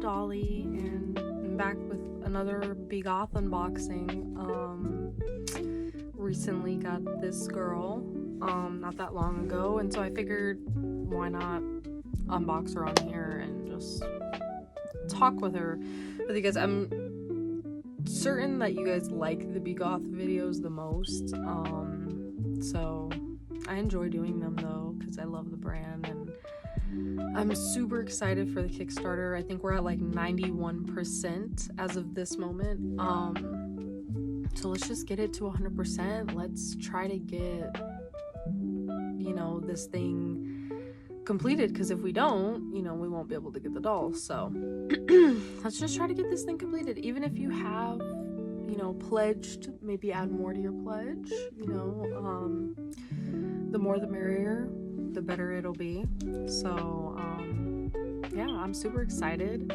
Dolly, and I'm back with another begoth unboxing. Recently got this girl not that long ago, and so I figured why not unbox her on here and just talk with you guys. I'm certain that you guys like the begoth videos the most, so I enjoy doing them though because I love the brand, and I'm super excited for the Kickstarter. I think we're at like 91% as of this moment. So let's just get it to 100%. Let's try to get, this thing completed, because if we don't, we won't be able to get the dolls. So let's just try to get this thing completed. Even if you have, pledged, maybe add more to your pledge. The more the merrier, the better it'll be. So yeah, I'm super excited.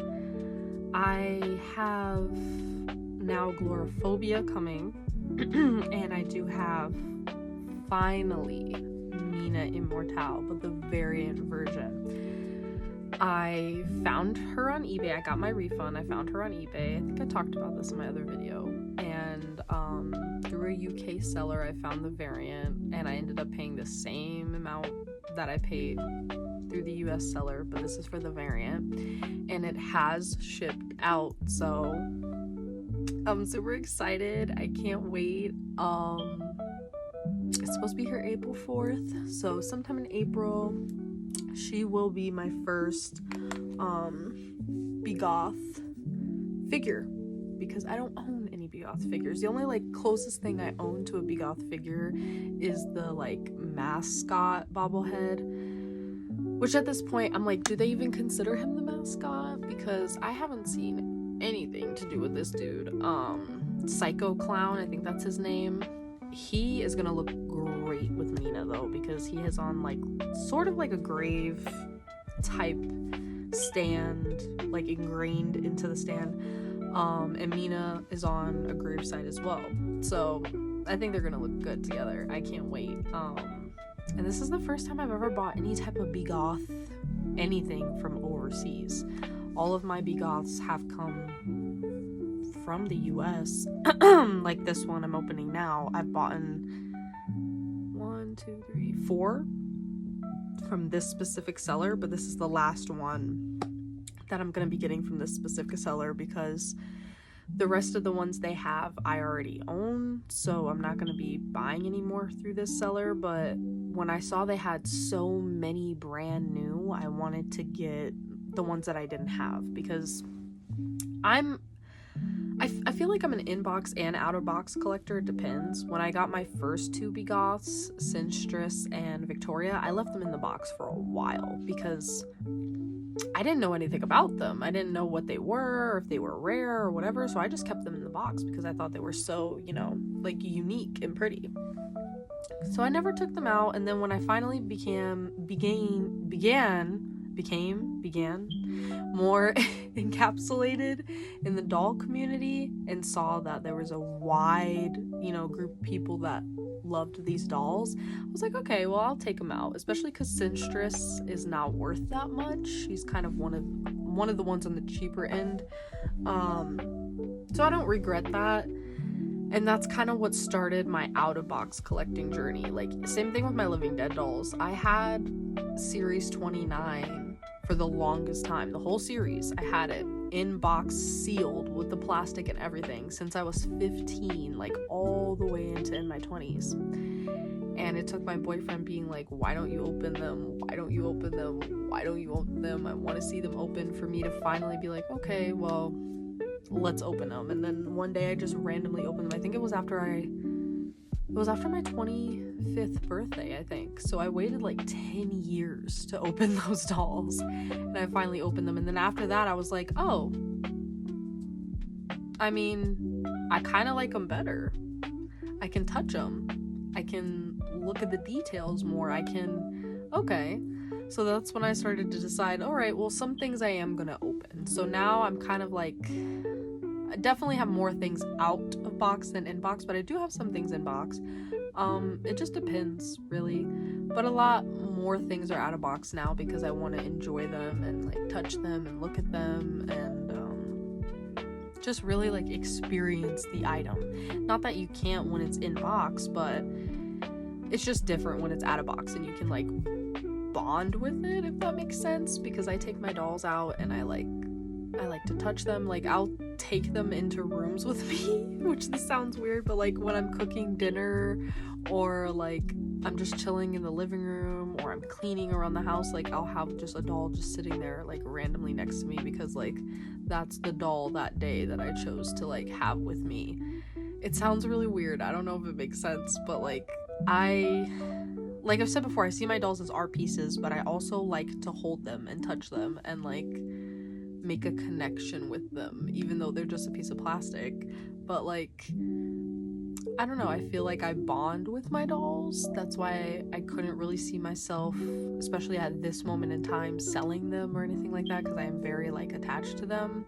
I have now Glorophobia coming and I do have finally Mina Immortale, but the variant version. I found her on eBay. I got my refund. I found her on eBay. I think I talked about this in my other video. And through a UK seller, I found the variant, and I ended up paying the same amount that I paid through the US seller, but this is for the variant, and it has shipped out. So I'm super excited. I can't wait. It's supposed to be here April 4th, so sometime in April she will be my first begoth figure, because I don't own any begoth figures. The only closest thing I own to a begoth figure is the mascot bobblehead, which at this point I'm like, do they even consider him the mascot? Because I haven't seen anything to do with this dude. Psycho Clown, I think that's his name. He is gonna look great with Mina though, because he is on sort of like a grave type stand, ingrained into the stand, and Mina is on a grave side as well. So I think they're gonna look good together. I can't wait. And this is the first time I've ever bought any type of begoth anything from overseas. All of my begoths have come from the US. Like this one I'm opening now, I've bought 4 from this specific seller, but this is the last one that I'm gonna be getting from this specific seller, because the rest of the ones they have I already own, so I'm not gonna be buying any more through this seller. But when I saw they had so many brand new, I wanted to get the ones that I didn't have, because I feel like I'm an inbox and outer box collector. It depends. When I got my first 2 begoths, Sinstress and Victoria, I left them in the box for a while because I didn't know anything about them. I didn't know what they were, or if they were rare or whatever, so I just kept them in the box because I thought they were so, unique and pretty. So I never took them out, and then when I finally began more encapsulated in the doll community and saw that there was a wide, group of people that loved these dolls, I was like, okay, well, I'll take them out, especially because Sinstress is not worth that much. She's kind of one of the ones on the cheaper end, so I don't regret that. And that's kind of what started my out-of-box collecting journey. Same thing with my Living Dead dolls. I had Series 29 for the longest time. The whole series, I had it in box, sealed with the plastic and everything, since I was 15, all the way into in my 20s. And it took my boyfriend being like, why don't you open them? Why don't you open them? Why don't you open them? I want to see them open, for me to finally be like, okay, well, let's open them. And then one day I just randomly opened them. I think it was after my 25th birthday, I think. So I waited 10 years to open those dolls, and I finally opened them. And then after that I was like, oh, I kind of like them better. I can touch them. I can look at the details more. Okay. So that's when I started to decide, all right, well, some things I am gonna open. So now I'm kind of I definitely have more things out of box than in box, but I do have some things in box. It just depends, really. But a lot more things are out of box now because I want to enjoy them and touch them and look at them. And just really like experience the item. Not that you can't when it's in box, but it's just different when it's out of box and you can like bond with it, if that makes sense, because I take my dolls out and I like to touch them. Like, I'll take them into rooms with me, which this sounds weird, but like when I'm cooking dinner, or like I'm just chilling in the living room, or I'm cleaning around the house, like I'll have just a doll just sitting there like randomly next to me, because like that's the doll that day that I chose to like have with me. It sounds really weird, I don't know if it makes sense, but like I've said before, I see my dolls as art pieces, but I also like to hold them and touch them and like make a connection with them, even though they're just a piece of plastic. But like, I don't know, I feel like I bond with my dolls. That's why I couldn't really see myself, especially at this moment in time, selling them or anything like that, because I am very like attached to them.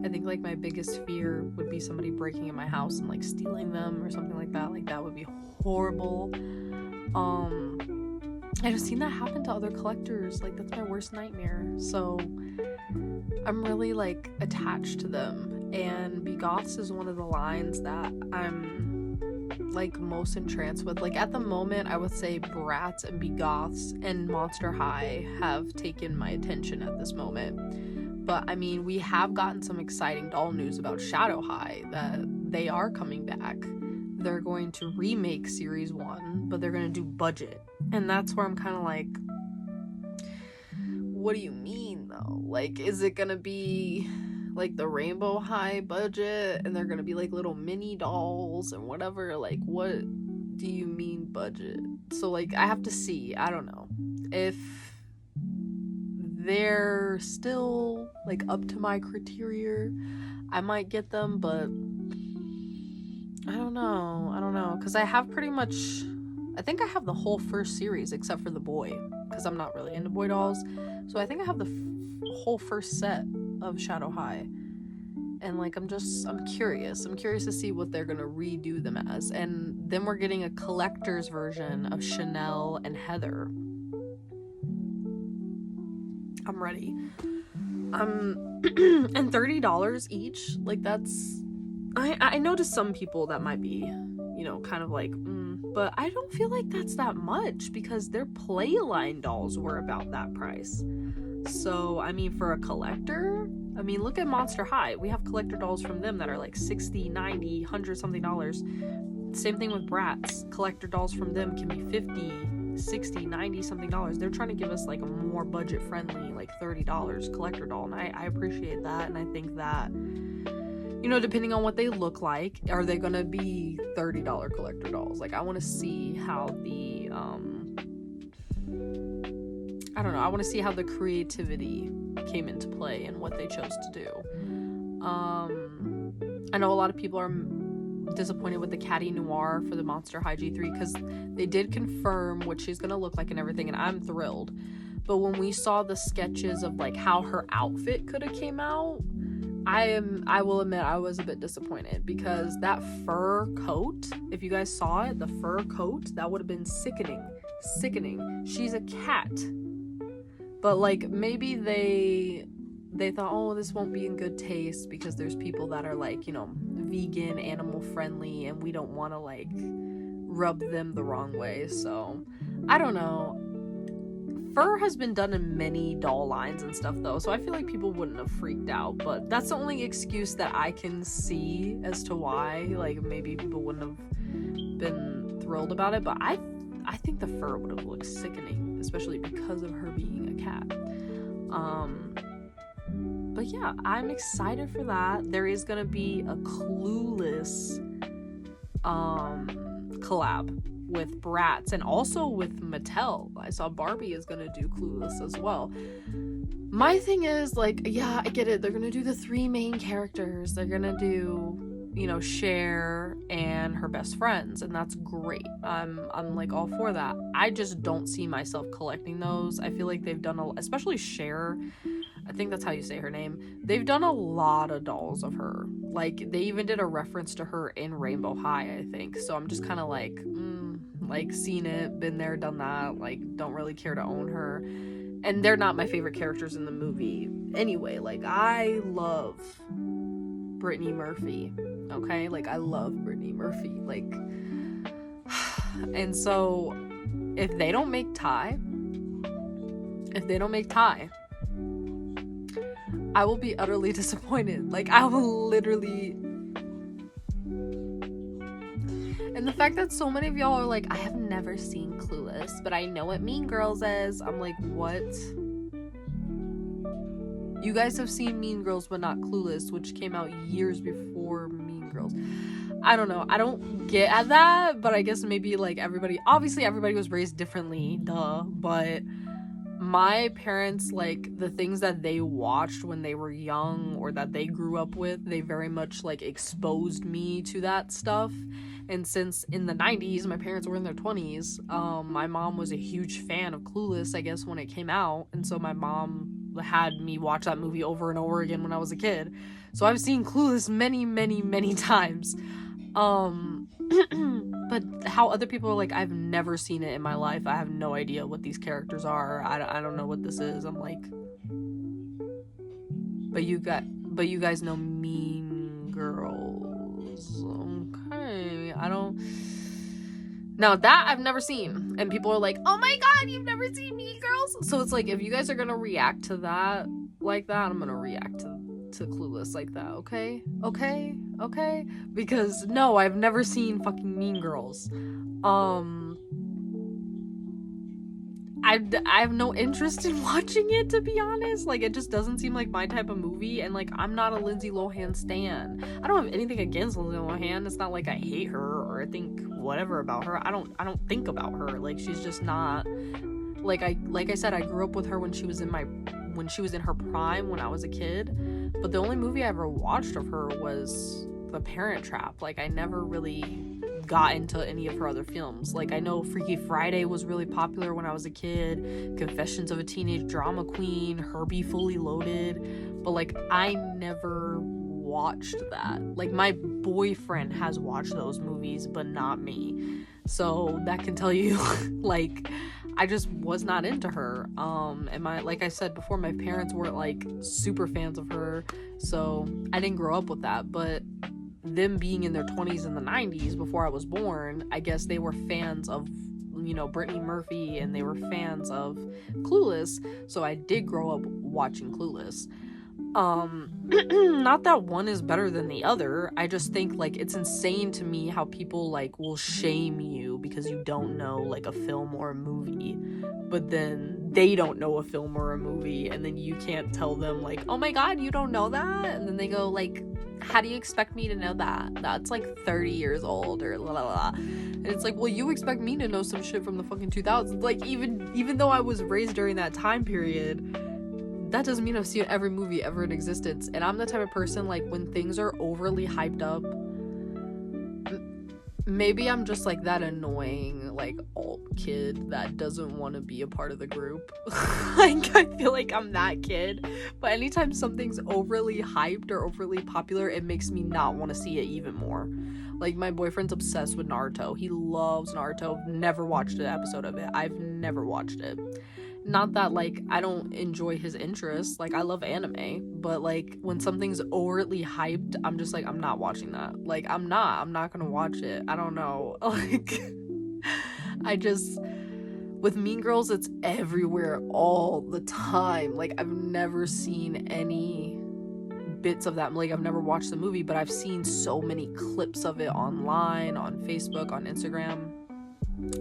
I think like my biggest fear would be somebody breaking in my house and like stealing them or something like that. Like, that would be horrible. I've seen that happen to other collectors. Like, that's my worst nightmare. So I'm really like attached to them, and begoths is one of the lines that I'm like most entranced with. Like, at the moment, I would say Bratz and begoths and Monster High have taken my attention at this moment. But I mean, we have gotten some exciting doll news about Shadow High, that they are coming back. They're going to remake series 1, but they're going to do budget. And that's where I'm kind of like, what do you mean though? Like, is it going to be like the Rainbow High budget and they're going to be like little mini dolls and whatever? Like, what do you mean budget? So like, I have to see. I don't know. If they're still like up to my criteria, I might get them, but I don't know, because I have pretty much, I think I have the whole first series except for the boy, because I'm not really into boy dolls. So I think I have the whole first set of Shadow High, and like I'm curious to see what they're gonna redo them as. And then we're getting a collector's version of Chanel and Heather. I'm ready. And $30 each, like, that's, I noticed some people that might be, you know, kind of like, but I don't feel like that's that much, because their Playline dolls were about that price. So, I mean, for a collector, I mean, look at Monster High. We have collector dolls from them that are like $60, $90, $100 something dollars. Same thing with Bratz. Collector dolls from them can be $50, $60, $90 something dollars. They're trying to give us like a more budget friendly, like $30 collector doll, and I appreciate that. And I think that, you know, depending on what they look like, are they gonna be $30 collector dolls? Like, I want to see how the I don't know, I want to see how the creativity came into play and what they chose to do. I know a lot of people are disappointed with the Caddy Noir for the Monster High G3, because they did confirm what she's gonna look like and everything, and I'm thrilled. But when we saw the sketches of like how her outfit could have came out, I will admit I was a bit disappointed, because that fur coat, if you guys saw it, the fur coat, that would have been sickening. She's a cat. But like, maybe they thought, oh, this won't be in good taste, because there's people that are like, you know, vegan, animal friendly, and we don't want to like rub them the wrong way. So I don't know. Fur has been done in many doll lines and stuff though, so I feel like people wouldn't have freaked out, but that's the only excuse that I can see as to why like maybe people wouldn't have been thrilled about it. But I think the fur would have looked sickening, especially because of her being a cat. But yeah, I'm excited for that. There is gonna be a Clueless collab with Bratz and also with Mattel. I saw Barbie is gonna do Clueless as well. My thing is, like, yeah, I get it. They're gonna do the 3 main characters. They're gonna do, you know, Cher and her best friends, and that's great. I'm like all for that. I just don't see myself collecting those. I feel like they've done especially Cher. I think that's how you say her name. They've done a lot of dolls of her. Like, they even did a reference to her in Rainbow High, I think. So I'm just kind of like, like, seen it, been there, done that. Like, don't really care to own her. And they're not my favorite characters in the movie. Anyway, like, I love Brittany Murphy, okay? Like, I love Brittany Murphy, like, and so, if they don't make Ty, I will be utterly disappointed. Like, I will literally... And the fact that so many of y'all are like, I have never seen Clueless, but I know what Mean Girls is. I'm like, what? You guys have seen Mean Girls, but not Clueless, which came out years before Mean Girls. I don't know. I don't get at that, but I guess maybe, like, everybody was raised differently, duh, but my parents, like, the things that they watched when they were young or that they grew up with, they very much, like, exposed me to that stuff. And since in the 90s, my parents were in their 20s, my mom was a huge fan of Clueless, I guess, when it came out. And so my mom had me watch that movie over and over again when I was a kid. So I've seen Clueless many, many, many times. But how other people are like, I've never seen it in my life. I have no idea what these characters are. I don't know what this is. I'm like, but you guys know Mean Girls. Okay. Now that I've never seen, and people are like, oh my god, you've never seen Mean Girls? So it's like, if you guys are gonna react to that like that, I'm gonna react to Clueless like that, okay? Because no, I've never seen fucking Mean Girls. I have no interest in watching it, to be honest. Like, it just doesn't seem like my type of movie, and like, I'm not a Lindsay Lohan stan. I don't have anything against Lindsay Lohan. It's not like I hate her or I think whatever about her. I don't think about her. Like, she's just not, like I said, I grew up with her when she was in her prime when I was a kid. But the only movie I ever watched of her was The Parent Trap. Like, I never really got into any of her other films. Like, I know Freaky Friday was really popular when I was a kid, Confessions of a Teenage Drama Queen, Herbie Fully Loaded, but like, I never watched that. Like, my boyfriend has watched those movies, but not me. So that can tell you, like, I just was not into her. And like I said before, my parents weren't like super fans of her, so I didn't grow up with that. But them being in their 20s in the 90s before I was born, I guess they were fans of, you know, Brittany Murphy, and they were fans of Clueless, so I did grow up watching Clueless. Not that one is better than the other. I just think, like, it's insane to me how people, like, will shame you because you don't know, like, a film or a movie, but then they don't know a film or a movie, and then you can't tell them, like, oh my god, you don't know that? And then they go, like, how do you expect me to know that? That's like 30 years old, or la la la. And it's like, well, you expect me to know some shit from the fucking 2000s. Like, even though I was raised during that time period, that doesn't mean I've seen every movie ever in existence. And I'm the type of person, like, when things are overly hyped up, maybe I'm just like that annoying, like, alt kid that doesn't want to be a part of the group. Like, I feel like I'm that kid, but anytime something's overly hyped or overly popular, it makes me not want to see it even more. Like, my boyfriend's obsessed with Naruto. He loves Naruto. Never watched an episode of it. I've never watched it. Not that, like, I don't enjoy his interests. Like, I love anime, but, like, when something's overtly hyped, I'm just like, I'm not watching that. Like, I'm not gonna watch it. I don't know. Like, with Mean Girls, it's everywhere all the time. Like, I've never seen any bits of that. Like, I've never watched the movie, but I've seen so many clips of it online, on Facebook, on Instagram,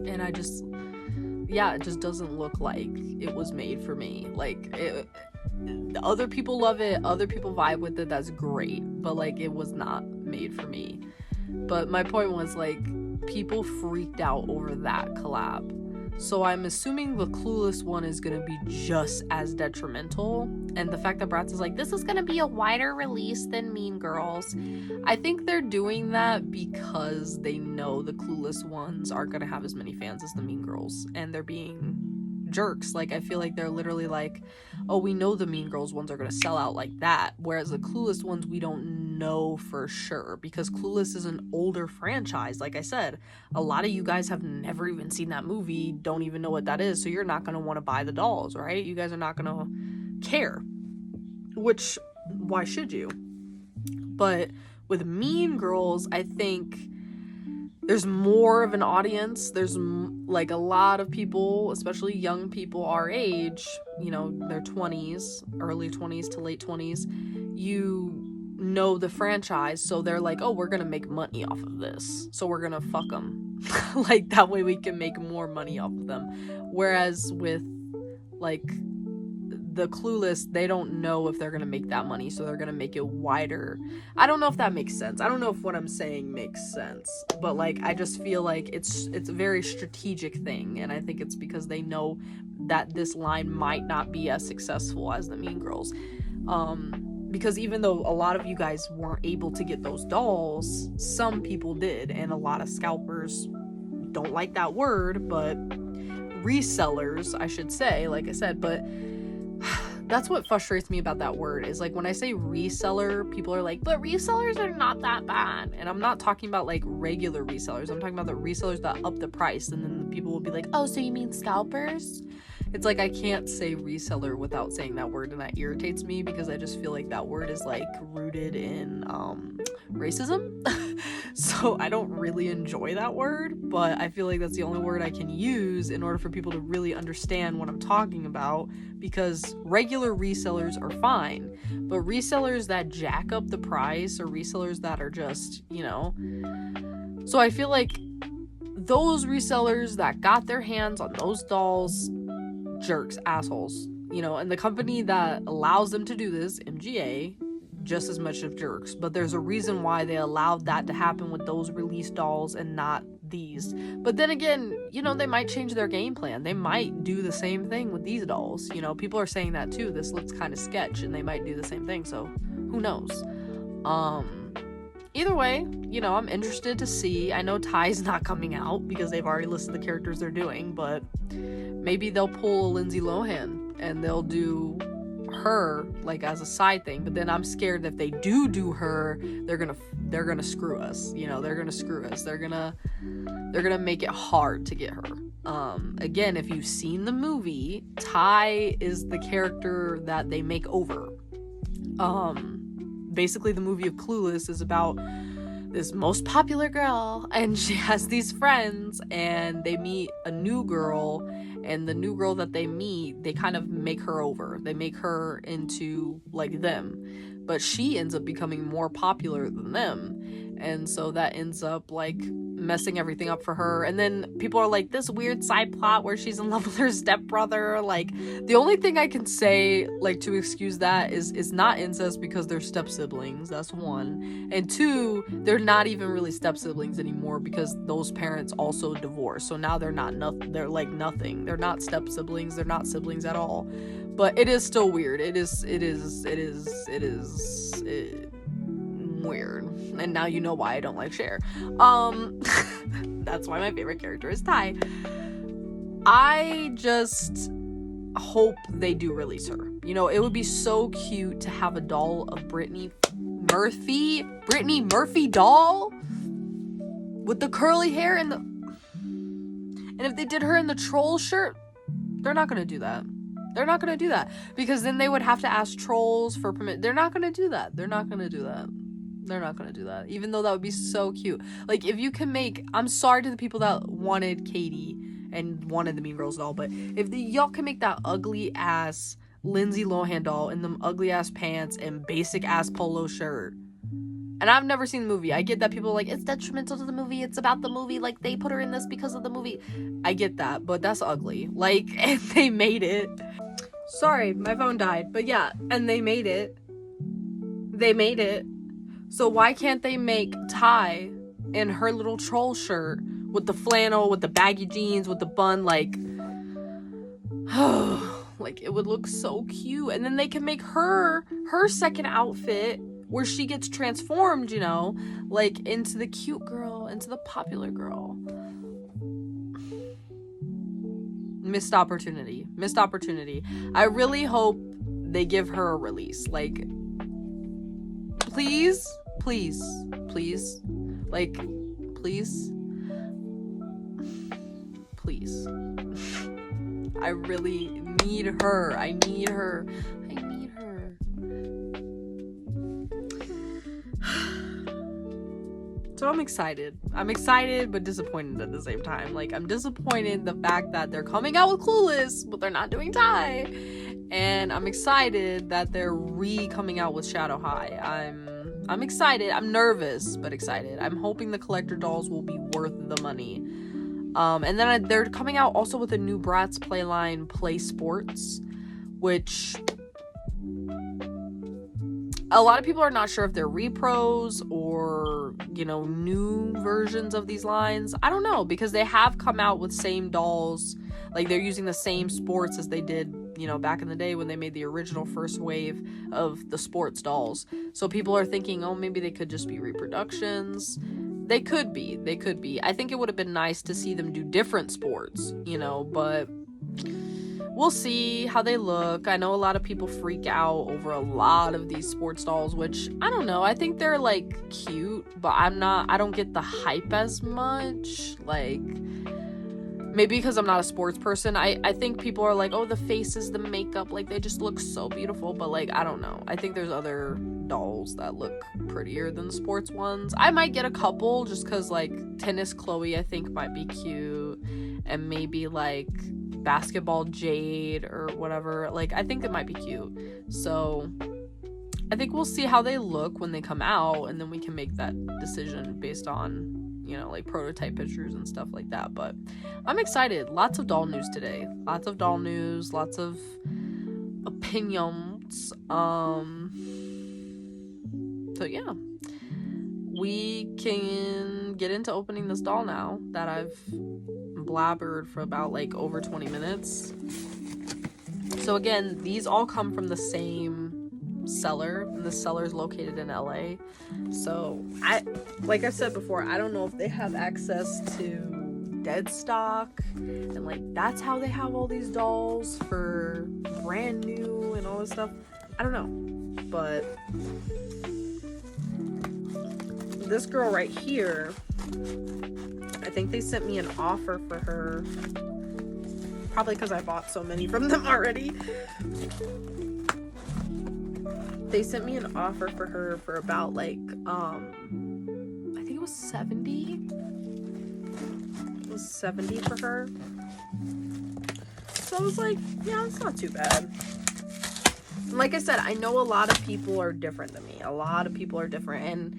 and it just doesn't look like it was made for me. Like, other people love it, other people vibe with it, that's great, but, like, it was not made for me. But my point was, like, people freaked out over that collab. So I'm assuming the Clueless one is gonna be just as detrimental. And the fact that Bratz is like, this is gonna be a wider release than Mean Girls, I think they're doing that because they know the Clueless ones aren't gonna have as many fans as the Mean Girls, and they're being jerks. Like, I feel like they're literally like, oh, we know the Mean Girls ones are gonna sell out like that, whereas the Clueless ones, we don't know for sure, because Clueless is an older franchise. Like I said, a lot of you guys have never even seen that movie, don't even know what that is, so you're not gonna want to buy the dolls, right? You guys are not gonna care, which, why should you? But with Mean Girls, I think there's more of an audience. There's like a lot of people, especially young people our age, you know, their 20s, early 20s to late 20s, you know the franchise, so they're like, oh, we're gonna make money off of this, so we're gonna fuck them. Like, that way we can make more money off of them. Whereas with, like, the Clueless, they don't know if they're gonna make that money, so they're gonna make it wider. I don't know if that makes sense. I don't know if what I'm saying makes sense, but like, I just feel like it's a very strategic thing, and I think it's because they know that this line might not be as successful as the Mean Girls. Because even though a lot of you guys weren't able to get those dolls, some people did, and a lot of scalpers don't like that word, but resellers, I should say, like I said. But that's what frustrates me about that word, is like, when I say reseller, people are like, but resellers are not that bad. And I'm not talking about like regular resellers. I'm talking about the resellers that up the price, and then the people will be like, oh, so you mean scalpers? It's like, I can't say reseller without saying that word, and that irritates me, because I just feel like that word is like rooted in racism. So I don't really enjoy that word, but I feel like that's the only word I can use in order for people to really understand what I'm talking about, because regular resellers are fine, but resellers that jack up the price, or resellers that are just, you know. So I feel like those resellers that got their hands on those dolls, jerks, assholes, you know. And the company that allows them to do this, MGA, just as much of jerks. But there's a reason why they allowed that to happen with those released dolls and not these. But then again, you know, they might change their game plan. They might do the same thing with these dolls. You know, people are saying that too. This looks kind of sketch, and they might do the same thing. So who knows? Either way, you know, I'm interested to see. I know Ty's not coming out because they've already listed the characters they're doing, but maybe they'll pull a Lindsay Lohan and they'll do her like as a side thing. But then I'm scared that if they do her, they're gonna screw us. You know, they're gonna screw us. They're gonna make it hard to get her. Again, if you've seen the movie, Ty is the character that they make over. Basically, the movie of Clueless is about this most popular girl, and she has these friends, and they meet a new girl, and the new girl that they meet, they kind of make her over. They make her into like them, but she ends up becoming more popular than them, and so that ends up like messing everything up for her. And then people are like, this weird side plot where she's in love with her stepbrother. Like, the only thing I can say like to excuse that is it's not incest, because they're step siblings. That's one. And two, they're not even really step siblings anymore, because those parents also divorced, so now they're not they're like nothing. They're not step siblings. They're not siblings at all. But it is still weird. It is weird. And now you know why I don't like Cher. That's why my favorite character is Ty. I just hope they do release her. You know, it would be so cute to have a doll of Brittany Murphy doll with the curly hair and if they did her in the troll shirt, they're not gonna do that. They're not gonna do that, because then they would have to ask trolls for permit. They're not gonna do that. They're not gonna do that. Even though that would be so cute. Like, if you can make, I'm sorry to the people that wanted Katie and wanted the Mean Girls doll, but if y'all can make that ugly ass Lindsay Lohan doll in them ugly ass pants and basic ass polo shirt. And I've never seen the movie. I get that people are like, it's detrimental to the movie, it's about the movie, like they put her in this because of the movie. I get that, but that's ugly. Like, and they made it. Sorry, my phone died. But yeah, and they made it. So why can't they make Ty in her little troll shirt with the flannel, with the baggy jeans, with the bun, like, like, it would look so cute. And then they can make her second outfit where she gets transformed, you know, like into the cute girl, into the popular girl. Missed opportunity. I really hope they give her a release. Like, please, like, please. I really need her. I need her. So I'm excited. I'm excited but disappointed at the same time. Like, I'm disappointed the fact that they're coming out with Clueless, but they're not doing Ty. And I'm excited that they're coming out with Shadow High. I'm excited. I'm nervous, but excited. I'm hoping the collector dolls will be worth the money. And then they're coming out also with a new Bratz playline, Play Sports, which a lot of people are not sure if they're repros or, you know, new versions of these lines. I don't know, because they have come out with same dolls. Like, they're using the same sports as they did, you know, back in the day when they made the original first wave of the sports dolls. So people are thinking, oh, maybe they could just be reproductions. They could be. I think it would have been nice to see them do different sports, you know, but we'll see how they look. I know a lot of people freak out over a lot of these sports dolls, which, I don't know, I think they're, like, cute, but I don't get the hype as much. Like, maybe because I'm not a sports person. I think people are like, oh, the faces, the makeup, like, they just look so beautiful, but, like, I don't know. I think there's other dolls that look prettier than the sports ones. I might get a couple just because, like, Tennis Chloe, I think, might be cute, and maybe, like, Basketball Jade or whatever. Like, I think it might be cute. So I think we'll see how they look when they come out, and then we can make that decision based on, you know, like, prototype pictures and stuff like that. But I'm excited. Lots of doll news today. Lots of doll news, lots of opinions. So yeah, we can get into opening this doll now that I've blabbered for about, like, over 20 minutes. So again, these all come from the same seller, and the seller is located in LA. So like I said before, I don't know if they have access to dead stock, and, like, that's how they have all these dolls for brand new and all this stuff. I don't know, but this girl right here, I think they sent me an offer for her, probably because I bought so many from them already. They sent me an offer for her for about, like, I think it was 70. It was 70 for her. So I was like, yeah, it's not too bad. And like I said, I know a lot of people are different than me. A lot of people are different, and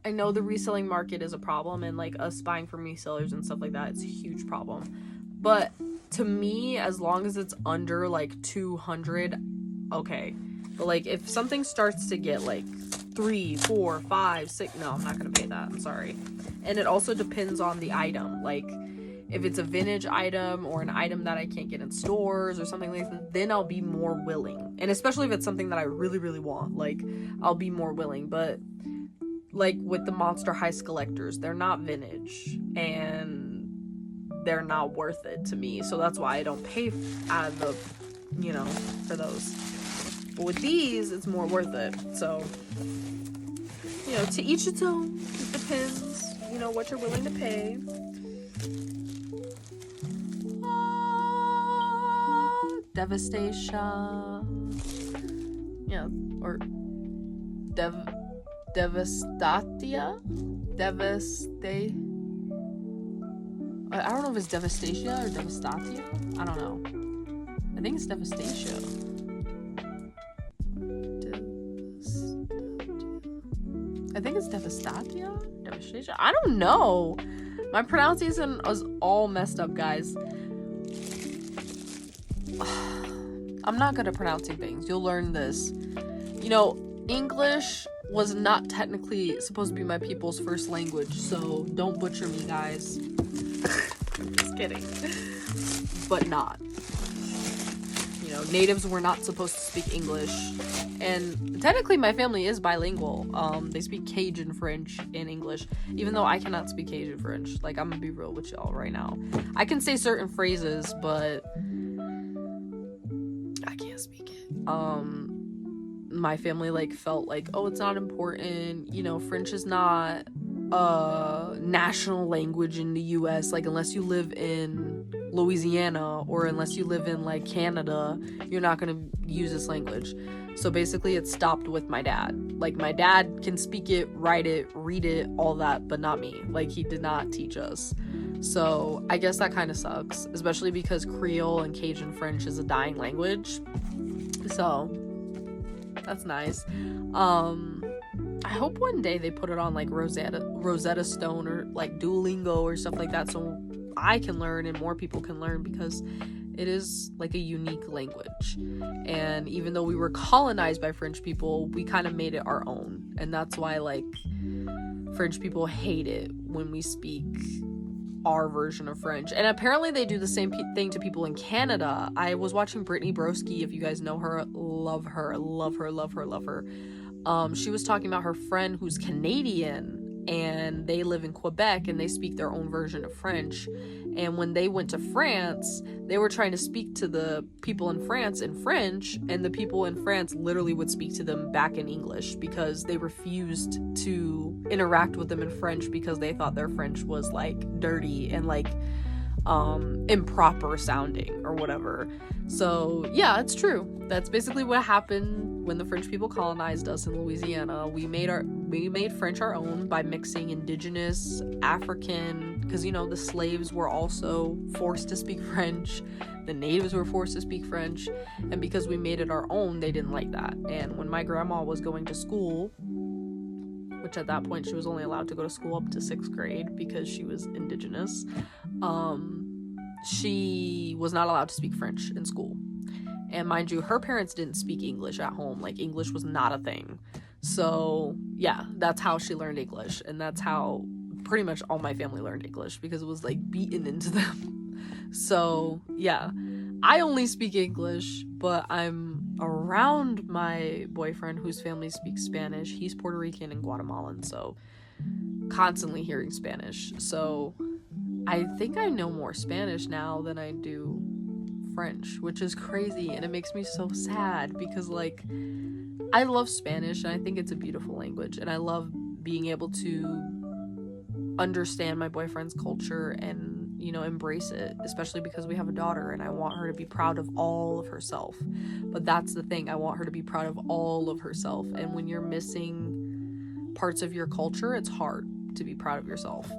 I know the reselling market is a problem, and, like, us buying from resellers and stuff like that, it's a huge problem. But to me, as long as it's under, like, 200, okay. But, like, if something starts to get, like, 3, 4, 5, 6, no, I'm not gonna pay that. I'm sorry. And it also depends on the item. Like, if it's a vintage item or an item that I can't get in stores or something like that, then I'll be more willing. And especially if it's something that I really, really want, like, I'll be more willing. But, like, with the Monster High collectors, they're not vintage, and they're not worth it to me. So that's why I don't pay out of the, you know, for those. But with these, it's more worth it. So, you know, to each its own. It depends, you know, what you're willing to pay. Devastatia. Yeah, or devastatia? I don't know if it's devastatia or devastatia. I don't know. I think it's devastatia. I think it's devastatia? Devastatia? I don't know. My pronunciation is all messed up, guys. I'm not good at pronouncing things. You'll learn this. You know, English was not technically supposed to be my people's first language, so don't butcher me, guys. Just kidding. But not. You know, natives were not supposed to speak English. And technically my family is bilingual. They speak Cajun French and English, even though I cannot speak Cajun French. Like, I'm gonna be real with y'all right now. I can say certain phrases, but I can't speak it. My family, like, felt like, oh, it's not important, you know, French is not a national language in the US, like, unless you live in Louisiana or unless you live in, like, Canada, you're not gonna use this language. So basically it stopped with my dad. Like, my dad can speak it, write it, read it, all that, but not me. Like, he did not teach us. So I guess that kind of sucks, especially because Creole and Cajun French is a dying language. So that's nice. I hope one day they put it on like Rosetta Stone or like Duolingo or stuff like that, so I can learn and more people can learn, because it is like a unique language. And even though we were colonized by French people, we kind of made it our own. And that's why like French people hate it when we speak our version of French. And apparently they do the same thing to people in Canada. I was watching Brittany Broski, if you guys know her. Love her. She was talking about her friend who's Canadian, and they live in Quebec, and they speak their own version of French. And when they went to France, they were trying to speak to the people in France in French, and the people in France literally would speak to them back in English, because they refused to interact with them in French because they thought their French was like dirty and like improper sounding or whatever. So yeah, it's true. That's basically what happened when the French people colonized us in Louisiana. We made French our own by mixing indigenous, African, because you know the slaves were also forced to speak French, the natives were forced to speak French, and because we made it our own, they didn't like that. And when my grandma was going to school, which at that point she was only allowed to go to school up to 6th grade because she was indigenous, she was not allowed to speak French in school. And mind you, her parents didn't speak English at home. Like, English was not a thing. So yeah, that's how she learned English, and that's how pretty much all my family learned English, because it was like beaten into them. So yeah, I only speak English, but I'm around my boyfriend whose family speaks Spanish. He's Puerto Rican and Guatemalan, so constantly hearing Spanish. So I think I know more Spanish now than I do French, which is crazy, and it makes me so sad, because like I love Spanish and I think it's a beautiful language, and I love being able to understand my boyfriend's culture and, you know, embrace it, especially because we have a daughter and I want her to be proud of all of herself. But that's the thing, I want her to be proud of all of herself, and when you're missing parts of your culture, it's hard to be proud of yourself.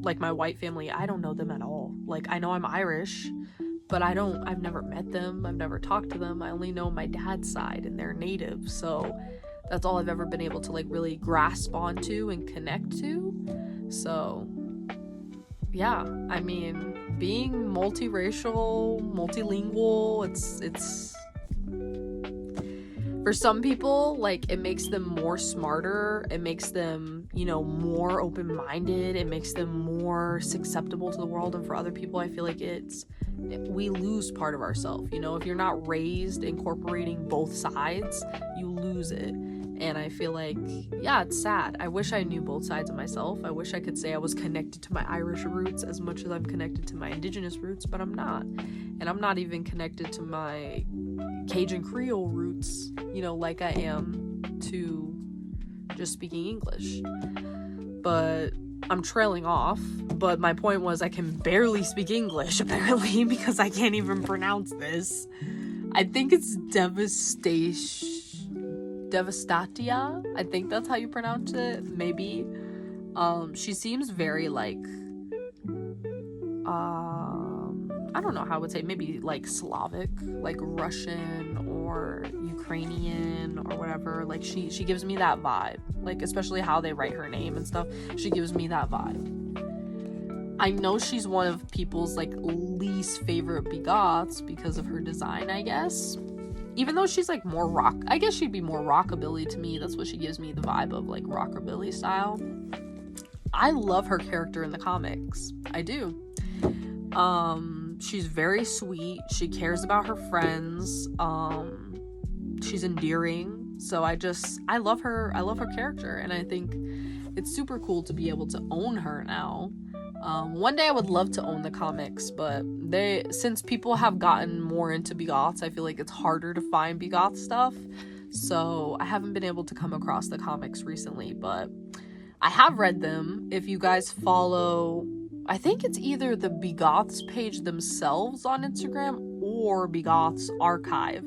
Like my white family, I don't know them at all. Like, I know I'm Irish, but I've never met them, I've never talked to them. I only know my dad's side, and they're native, so that's all I've ever been able to like really grasp onto and connect to. So yeah, I mean, being multiracial, multilingual, it's for some people, like, it makes them more smarter, it makes them, you know, more open-minded, it makes them more susceptible to the world. And for other people, I feel like we lose part of ourselves, you know. If you're not raised incorporating both sides, you lose it. And I feel like, yeah, it's sad. I wish I knew both sides of myself. I wish I could say I was connected to my Irish roots as much as I'm connected to my indigenous roots, but I'm not. And I'm not even connected to my Cajun Creole roots, you know, like I am to just speaking English. But I'm trailing off. But my point was, I can barely speak English, apparently, because I can't even pronounce this. I think it's devastatia. I think that's how you pronounce it. Maybe. She seems very like I don't know how I would say, maybe like Slavic, like Russian or Ukrainian or whatever. Like she gives me that vibe. Like, especially how they write her name and stuff. She gives me that vibe. I know she's one of people's like least favorite begoths because of her design, I guess. Even though she's like more rock, I guess she'd be more rockabilly to me. That's what she gives me the vibe of, like rockabilly style. I love her character in the comics. I do. She's very sweet. She cares about her friends. She's endearing. So I love her. I love her character, and I think it's super cool to be able to own her now. One day I would love to own the comics, but since people have gotten more into begoths, I feel like it's harder to find begoth stuff. So I haven't been able to come across the comics recently, but I have read them. If you guys follow, I think it's either the begoths page themselves on Instagram or begoths archive.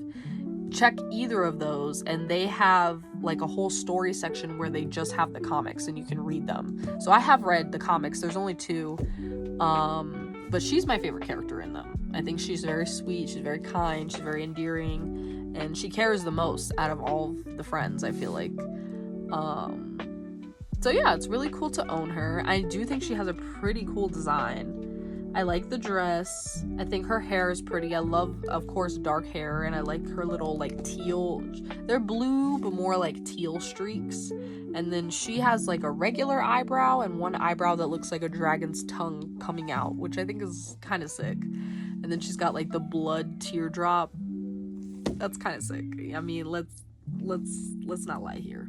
check either of those, and they have like a whole story section where they just have the comics and you can read them. So I have read the comics. There's only 2, but she's my favorite character in them. I think she's very sweet, she's very kind, she's very endearing, and she cares the most out of all the friends, I feel like. So yeah, it's really cool to own her. I do think she has a pretty cool design. I like the dress. I think her hair is pretty. I love, of course, dark hair, and I like her little like teal, they're blue but more like teal streaks. And then she has like a regular eyebrow and one eyebrow that looks like a dragon's tongue coming out, which I think is kind of sick. And then she's got like the blood teardrop. That's kind of sick. I mean, let's not lie here.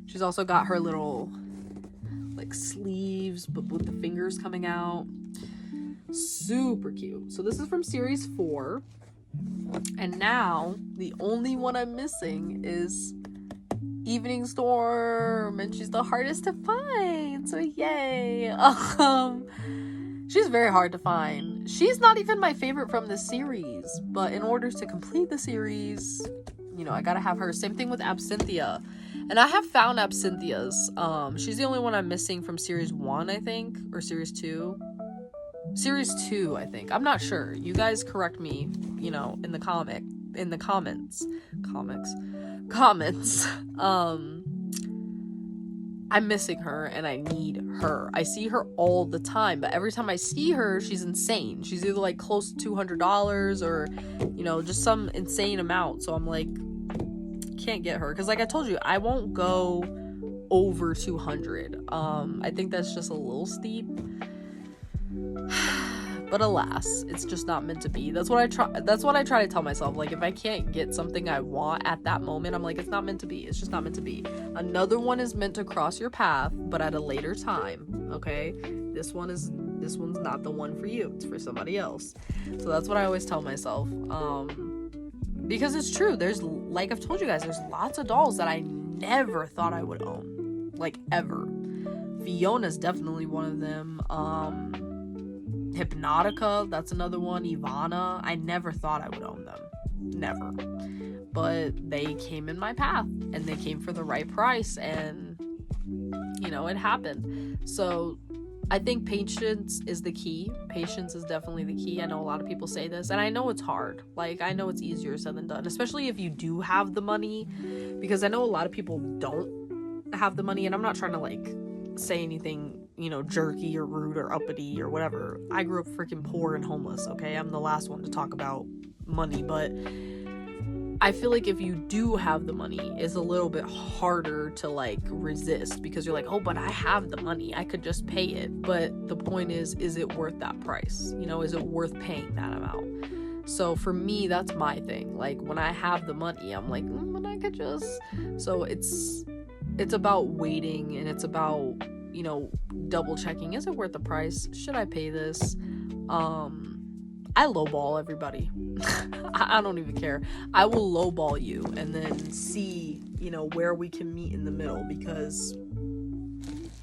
She's also got her little like sleeves but with the fingers coming out. Super cute. So this is from series 4, and now the only one I'm missing is Evening Storm, and she's the hardest to find, so yay. She's very hard to find. She's not even my favorite from the series, but in order to complete the series, you know, I gotta have her. Same thing with Absinthia, and I have found Absinthia's. She's the only one I'm missing from series 1, I think, or series 2. Series 2, I think. I'm not sure. You guys correct me, you know, in the comments. I'm missing her and I need her. I see her all the time, but every time I see her, she's insane. She's either like close to $200 or, you know, just some insane amount. So I'm like, can't get her. Because like I told you, I won't go over 200. I think that's just a little steep. But alas, it's just not meant to be. That's what I try to tell myself. Like, if I can't get something I want at that moment, I'm like, it's not meant to be. It's just not meant to be. Another one is meant to cross your path, but at a later time. Okay? This one's not the one for you. It's for somebody else. So that's what I always tell myself. Because it's true. There's, like I've told you guys, there's lots of dolls that I never thought I would own. Like, ever. Fiona's definitely one of them. Hypnotica, that's another one. Ivana, I never thought I would own them. Never. But they came in my path, and they came for the right price, and, you know, it happened. So I think patience is the key. Patience is definitely the key. I know a lot of people say this, and I know it's hard. Like, I know it's easier said than done, especially if you do have the money, because I know a lot of people don't have the money, and I'm not trying to, like, say anything, you know, jerky or rude or uppity or whatever. I grew up freaking poor and homeless, okay? I'm the last one to talk about money, but I feel like if you do have the money, it's a little bit harder to, like, resist, because you're like, oh, but I have the money, I could just pay it. But the point is it worth that price? You know, is it worth paying that amount? So for me, that's my thing. Like, when I have the money, I'm like, but I could just... So it's about waiting, and it's about, you know, double checking. Is it worth the price? Should I pay this? I lowball everybody. I don't even care. I will lowball you and then see, you know, where we can meet in the middle, because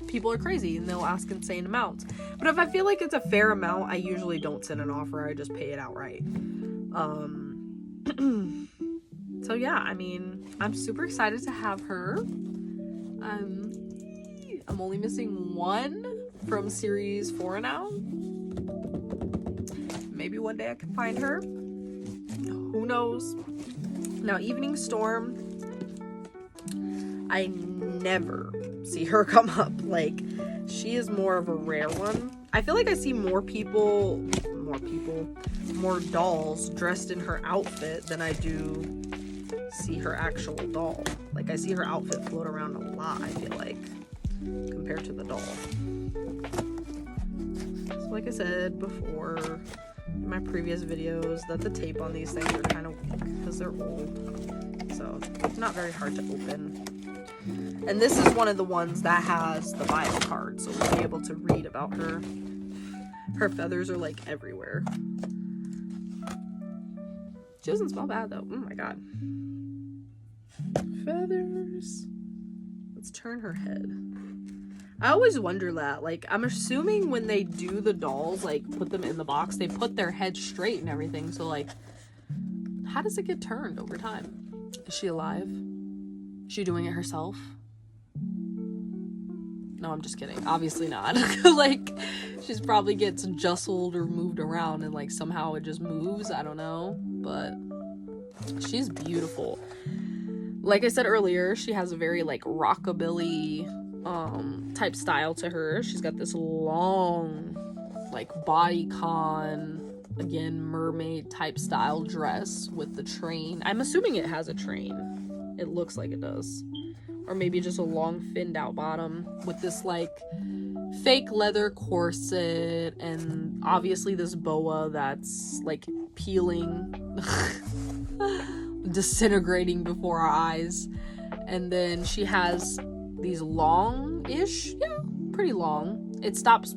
people are crazy and they'll ask insane amounts. But if I feel like it's a fair amount, I usually don't send an offer. I just pay it outright. So yeah, I mean, I'm super excited to have her. I'm only missing one from series 4 now. Maybe one day I can find her. Who knows? Now, Evening Storm, I never see her come up. Like, she is more of a rare one. I feel like I see more dolls dressed in her outfit than I do see her actual doll. Like, I see her outfit float around a lot, I feel like, compared to the doll. So like I said before in my previous videos, that the tape on these things are kind of weak because they're old, so it's not very hard to open. And this is one of the ones that has the bio card, so we'll be able to read about her. Her feathers are like everywhere. She doesn't smell bad though. Oh my god. Feathers. Let's turn her head. I always wonder that. Like, I'm assuming when they do the dolls, like, put them in the box, they put their head straight and everything. So, like, How does it get turned over time? Is she alive? Is she doing it herself? No, I'm just kidding. Obviously not. Like, she's probably gets jostled or moved around and like somehow it just moves. I don't know. But she's beautiful. Like I said earlier, she has a very like rockabilly type style to her. She's got this long like bodycon, again, mermaid type style dress with the train. I'm assuming it has a train. It looks like it does. Or maybe just a long finned out bottom with this like fake leather corset and obviously this boa that's like peeling, disintegrating before our eyes. And then she has these long-ish, pretty long. It stops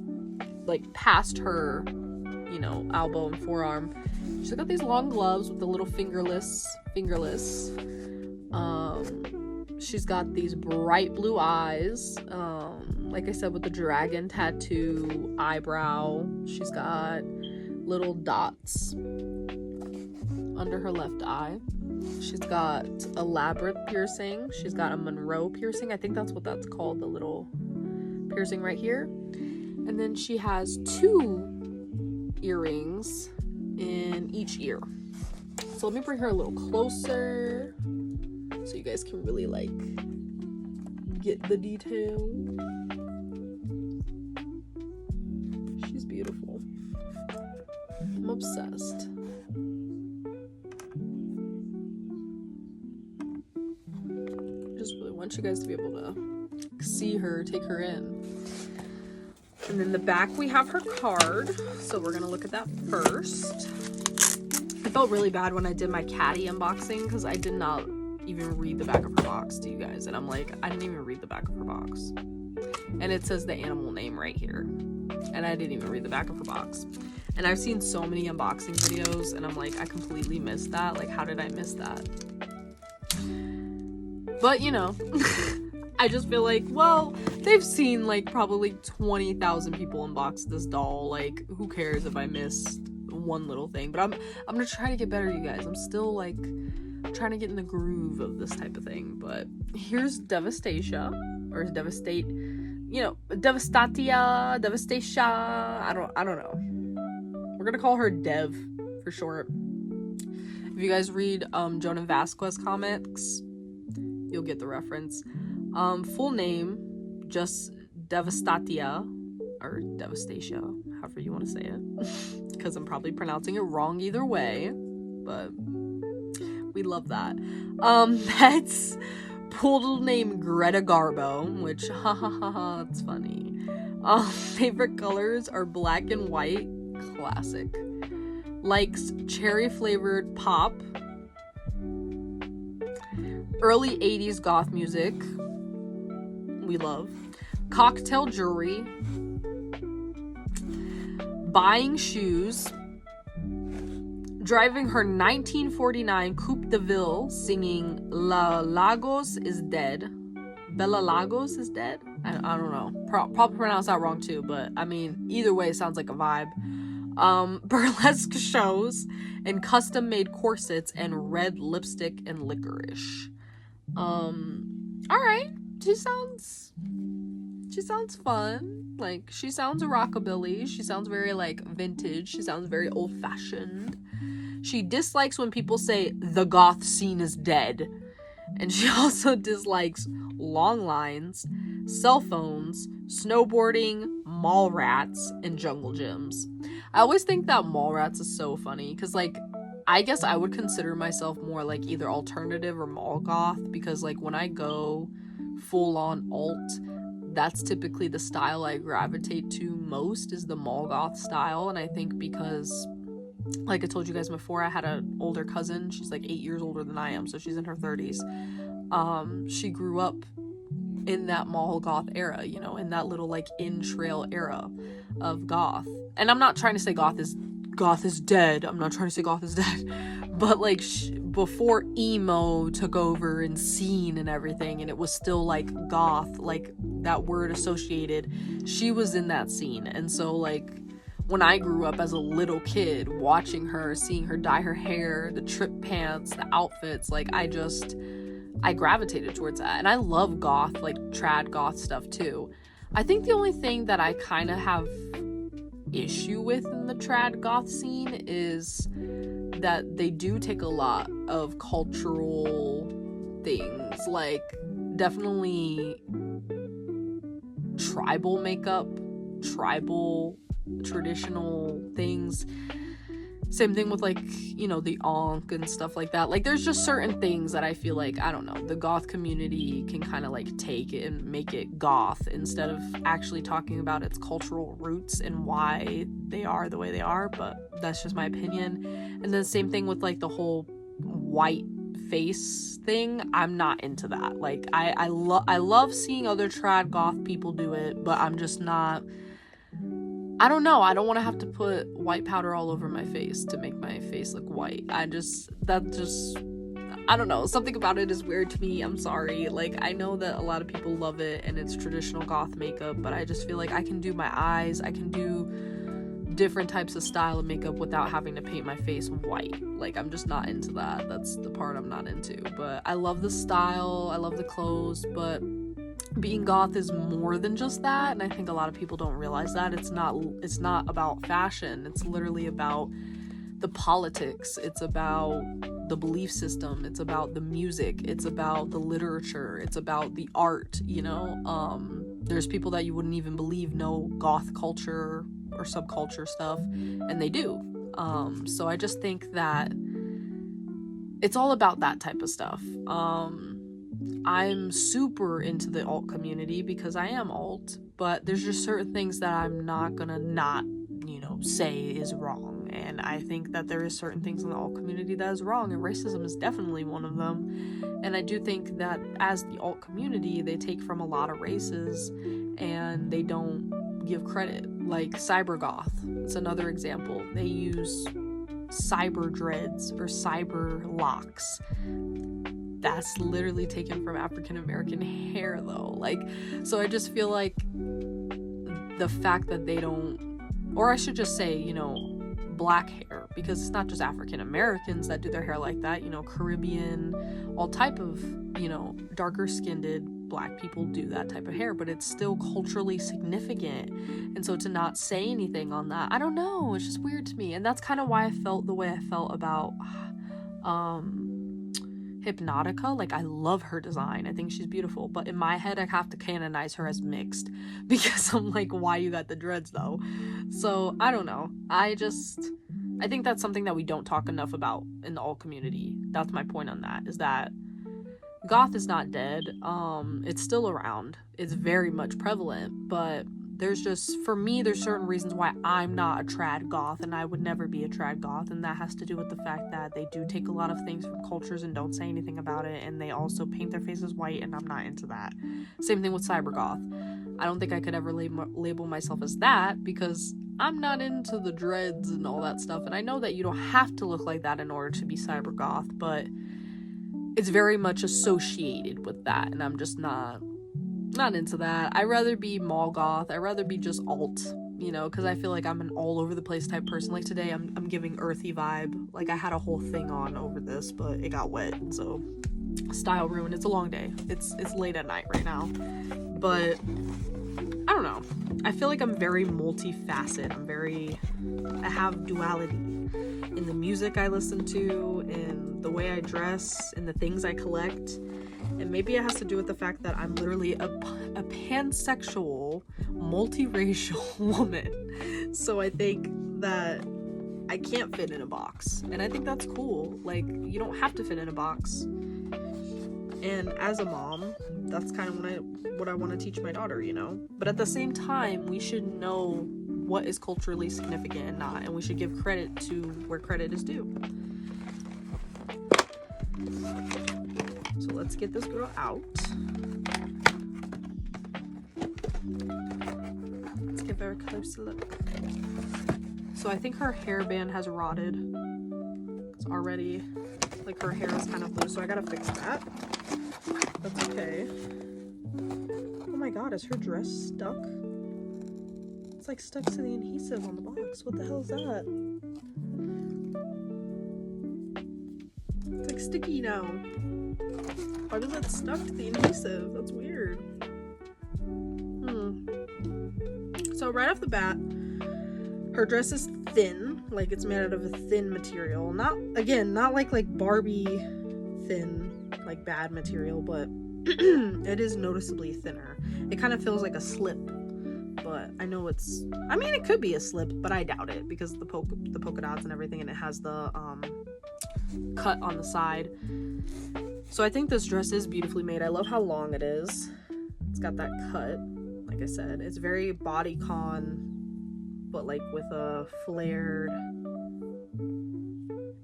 like past her, you know, elbow and forearm. She's got these long gloves with the little fingerless. She's got these bright blue eyes, like I said, with the dragon tattoo eyebrow. She's got little dots under her left eye. She's got a labyrinth piercing. She's got a Monroe piercing. I think that's what that's called, the little piercing right here. And then she has 2 earrings in each ear. So let me bring her a little closer so you guys can really like get the detail. She's beautiful. I'm obsessed. Just really want you guys to be able to see her, take her in. And then the back we have her card, so we're gonna look at that first. I felt really bad when I did my caddy unboxing because I did not even read the back of her box to you guys, and I'm like, I didn't even read the back of her box, and it says the animal name right here, and I didn't even read the back of her box. And I've seen so many unboxing videos, and I'm like, I completely missed that. Like, how did I miss that? But you know, I just feel like, well, they've seen like probably 20,000 people unbox this doll. Like, who cares if I missed one little thing? But I'm gonna try to get better, you guys. I'm still like trying to get in the groove of this type of thing. But here's devastatia, or devastatia. I don't know. We're gonna call her Dev for short. If you guys read Jonah Vasquez comics, you'll get the reference. Full name, just devastatia, or devastatia, however you want to say it, because I'm probably pronouncing it wrong either way, but we love that. That's poodle named Greta Garbo, which it's funny. Favorite colors are black and white, classic. Likes cherry flavored pop, early 80s goth music, we love, cocktail jewelry, buying shoes, driving her 1949 Coupe de Ville, singing La Lagos is Dead. Bella Lagos is dead? I don't know. Probably pronounced that wrong too, but I mean, either way, it sounds like a vibe. Burlesque shows, and custom-made corsets, and red lipstick and licorice. Alright. She sounds fun. Like, she sounds a rockabilly. She sounds very, like, vintage. She sounds very old-fashioned. She dislikes when people say the goth scene is dead. And she also dislikes long lines, cell phones, snowboarding, mall rats, and jungle gyms. I always think that mall rats is so funny because, like, I guess I would consider myself more like either alternative or mall goth, because like when I go full on alt, that's typically the style I gravitate to most, is the mall goth style. And I think because, like I told you guys before, I had an older cousin. She's like 8 years older than I am, so she's in her 30s. She grew up in that mall goth era, you know, in that little like in trail era of goth. And I'm not trying to say goth is dead. I'm not trying to say goth is dead. But like before emo took over and scene and everything, and it was still like goth, like that word associated, she was in that scene. And so like when I grew up as a little kid, watching her, seeing her dye her hair, the trip pants, the outfits, like I gravitated towards that. And I love goth, like trad goth stuff too. I think the only thing that I kind of have issue with in the trad goth scene is that they do take a lot of cultural things, like definitely tribal makeup, tribal traditional things. Same thing with like, you know, the onk and stuff like that. Like there's just certain things that I feel like, I don't know, the goth community can kind of like take it and make it goth instead of actually talking about its cultural roots and why they are the way they are. But that's just my opinion. And then same thing with like the whole white face thing. I'm not into that. Like I love seeing other trad goth people do it, but I'm just not. I don't know. I don't want to have to put white powder all over my face to make my face look white. I don't know. Something about it is weird to me. I'm sorry. Like, I know that a lot of people love it and it's traditional goth makeup, but I just feel like I can do my eyes. I can do different types of style of makeup without having to paint my face white. Like, I'm just not into that. That's the part I'm not into. But I love the style. I love the clothes, but being goth is more than just that, and I think a lot of people don't realize that. It's not about fashion. It's literally about the politics. It's about the belief system. It's about the music. It's about the literature. It's about the art, you know? There's people that you wouldn't even believe know goth culture or subculture stuff, and they do. So I just think that it's all about that type of stuff. I'm super into the alt community because I am alt, but there's just certain things that I'm not gonna say is wrong. And I think that there is certain things in the alt community that is wrong, and racism is definitely one of them. And I do think that as the alt community, they take from a lot of races and they don't give credit. Like cyber goth, it's another example. They use cyber dreads or cyber locks. That's literally taken from African American hair though. Like, so I just feel like the fact that they don't, or I should just say, you know, black hair, because it's not just African Americans that do their hair like that, you know, Caribbean, all type of, you know, darker skinned black people do that type of hair, but it's still culturally significant. And so to not say anything on that, I don't know, it's just weird to me. And that's kind of why I felt the way I felt about Hypnotica. Like, I love her design. I think she's beautiful, but in my head I have to canonize her as mixed because I'm like, why you got the dreads though? So I don't know. I think that's something that we don't talk enough about in the alt community. That's my point on that, is that goth is not dead. It's still around. It's very much prevalent, but there's just, for me, there's certain reasons why I'm not a trad goth, and I would never be a trad goth, and that has to do with the fact that they do take a lot of things from cultures and don't say anything about it, and they also paint their faces white, and I'm not into that. Same thing with cyber goth. I don't think I could ever label myself as that, because I'm not into the dreads and all that stuff, and I know that you don't have to look like that in order to be cyber goth, but it's very much associated with that, and I'm just not into that. I'd rather be mall goth. I'd rather be just alt, you know, because I feel like I'm an all over the place type person. Like today I'm giving earthy vibe. Like I had a whole thing on over this, but it got wet, and so style ruined. It's a long day. It's late at night right now, but I don't know. I feel like I'm very multifaceted. I have duality in the music I listen to, in the way I dress, in the things I collect. And maybe it has to do with the fact that I'm literally a pansexual, multiracial woman. So I think that I can't fit in a box. And I think that's cool. Like, you don't have to fit in a box. And as a mom, that's kind of what I want to teach my daughter, you know? But at the same time, we should know what is culturally significant and not. And we should give credit to where credit is due. So let's get this girl out. Let's give her a closer look. So I think her hairband has rotted. It's already, like, her hair is kind of loose, so I gotta fix that. That's okay. Oh my god, is her dress stuck? it's like stuck to the adhesive on the box. What the hell is that? It's like sticky now. Why was that stuck to the adhesive? That's weird. So right off the bat, her dress is thin, like it's made out of a thin material. Not like Barbie thin, like bad material, but it is noticeably thinner. It kind of feels like a slip, but I know it could be a slip, but I doubt it because the polka dots and everything, and it has the cut on the side. So I think this dress is beautifully made. I love how long it is. It's got that cut. Like I said, it's very bodycon, but like with a flared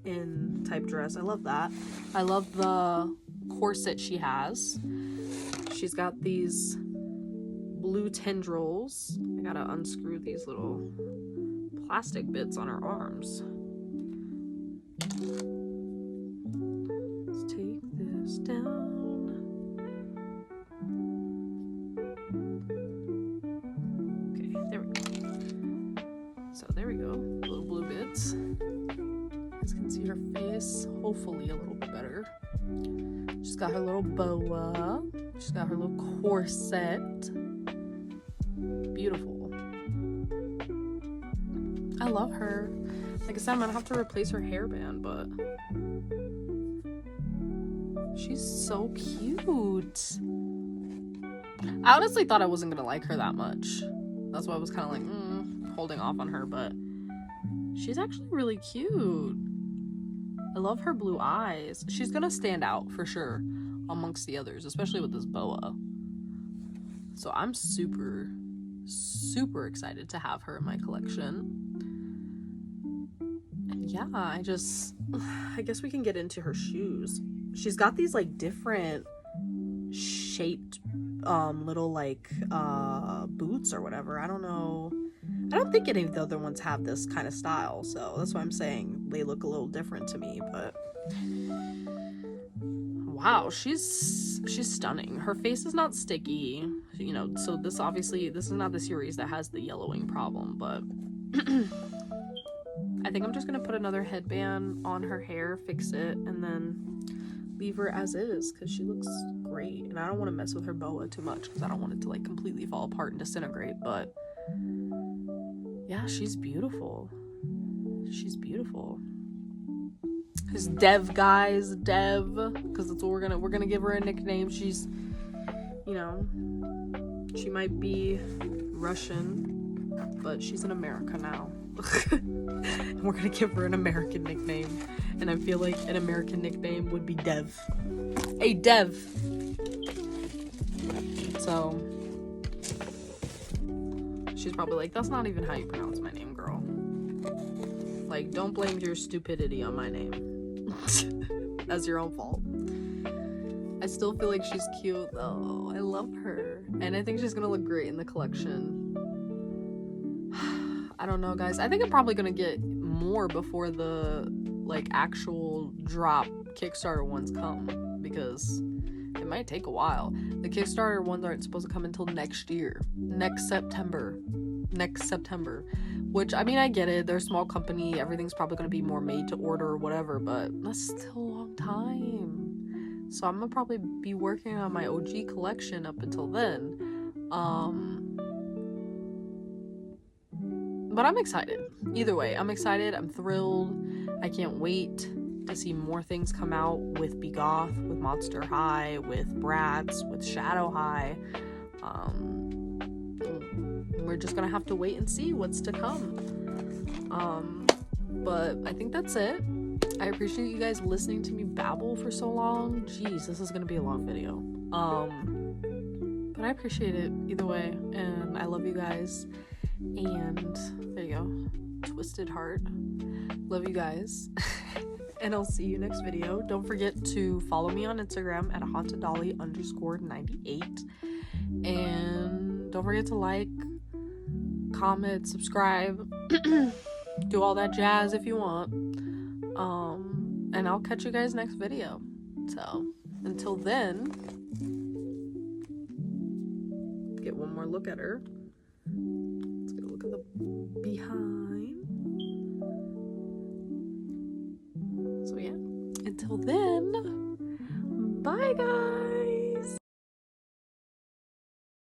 in type dress. I love that. I love the corset she has. She's got these blue tendrils. I gotta unscrew these little plastic bits on her arms. Let's take this down. There we go, little blue bits. You guys can see her face, hopefully a little bit better. She's got her little boa. She's got her little corset. Beautiful. I love her. Like I said, I'm gonna have to replace her hairband, but she's so cute. I honestly thought I wasn't gonna like her that much. That's why I was kind of like, holding off on her, but she's actually really cute. I love her blue eyes. She's gonna stand out for sure amongst the others, especially with this boa. So I'm super super excited to have her in my collection. And yeah, I guess we can get into her shoes. She's got these like different shaped little like boots or whatever. I don't know. I don't think any of the other ones have this kind of style, so that's why I'm saying they look a little different to me. But wow, she's stunning. Her face is not sticky, you know, so this is not the series that has the yellowing problem, but I think I'm just gonna put another headband on her hair, fix it, and then leave her as is, because she looks great. And I don't want to mess with her boa too much because I don't want it to like completely fall apart and disintegrate. But yeah, she's beautiful. She's beautiful. It's Dev, guys, Dev, because that's what we're gonna give her a nickname. She's, you know, she might be Russian, but she's in America now. And we're gonna give her an American nickname, and I feel like an American nickname would be Dev. Hey, Dev. So she's probably like, that's not even how you pronounce my name, girl. Like, don't blame your stupidity on my name. That's your own fault. I still feel like she's cute though. I love her, and I think she's gonna look great in the collection. I don't know, guys. I think I'm probably gonna get more before the like actual drop Kickstarter ones come, because it might take a while. The Kickstarter ones aren't supposed to come until next year, next September, which, I mean, I get it, they're a small company, everything's probably going to be more made to order or whatever, but that's still a long time. So I'm gonna probably be working on my OG collection up until then. But I'm excited. Either way, I'm excited. I'm thrilled. I can't wait to see more things come out with Begoth, with Monster High, with Bratz, with Shadow High. We're just gonna have to wait and see what's to come. But I think that's it. I appreciate you guys listening to me babble for so long. Jeez, this is gonna be a long video. But I appreciate it either way, and I love you guys. And there you go, twisted heart. Love you guys. And I'll see you next video. Don't forget to follow me on Instagram at hauntedolly_98. And don't forget to like, comment, subscribe, do all that jazz if you want. And I'll catch you guys next video. So until then, get one more look at her. Let's get a look look at the behind. So yeah, until then, bye guys.